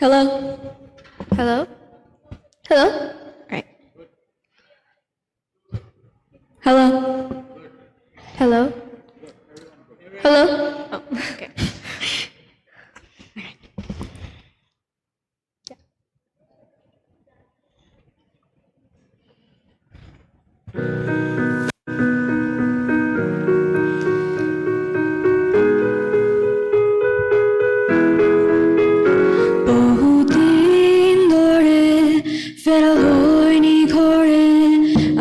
Hello? Hello? Hello? All right. Hello? Hello? Hello? Oh, okay. বহুদিন ধরে ফেরা হয়নি ঘরে,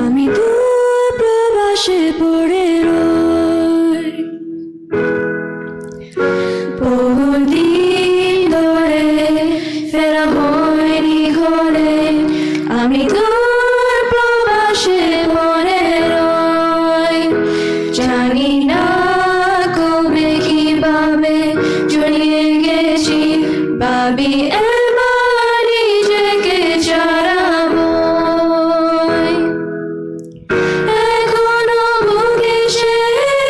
আমি দূর প্রবাসে পড়ে রই। বহুদিন ধরে ফেরা হয়নি ঘরে, আমি দূর প্রবাসে পড়ে রই। জানি না কবে কিভাবে জড়িয়ে গেছি, ভাবি এবার নিজেকে ছাড়াবো। এখনো বুকে সে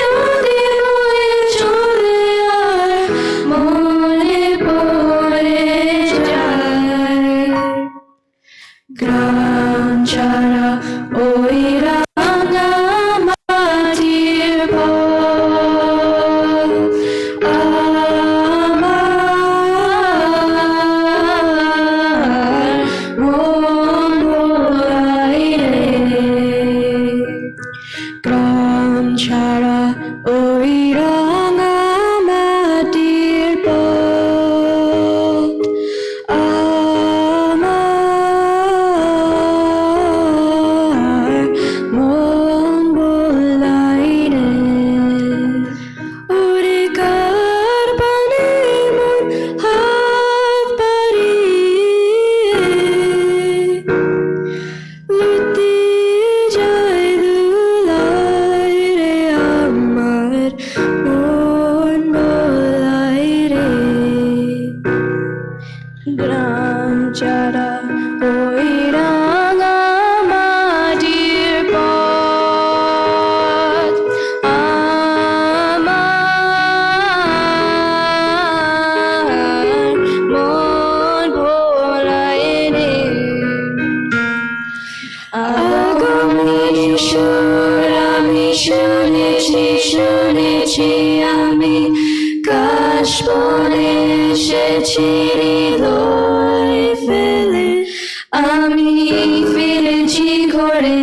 নদী বয়ে চলে, আর মনে পড়ে যায় গ্রাম ছাড়া ওই রাঙা মাটির পথ। আমার মন ভোলাই রে, গ্রাম ছাড়া ওই রাঙা মাটির পথ। আমার মন ভোলাই রে, ওরে কার পানে মন হাত বাড়িয়ে লুটি যায় দুলাই রে, আমার মন ভোলাই রে। গ্রাম ছাড়া ওই রাঙা মাটির পথ। আমার মন ভোলাই রে, আগামী সুর আমি শুনেছি আমি, কাশ বনে এসেছি হৃদয় ফেলে, আমি ফিরেছি ঘরে,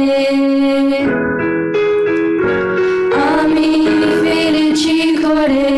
আমি ফিরেছি ঘরে।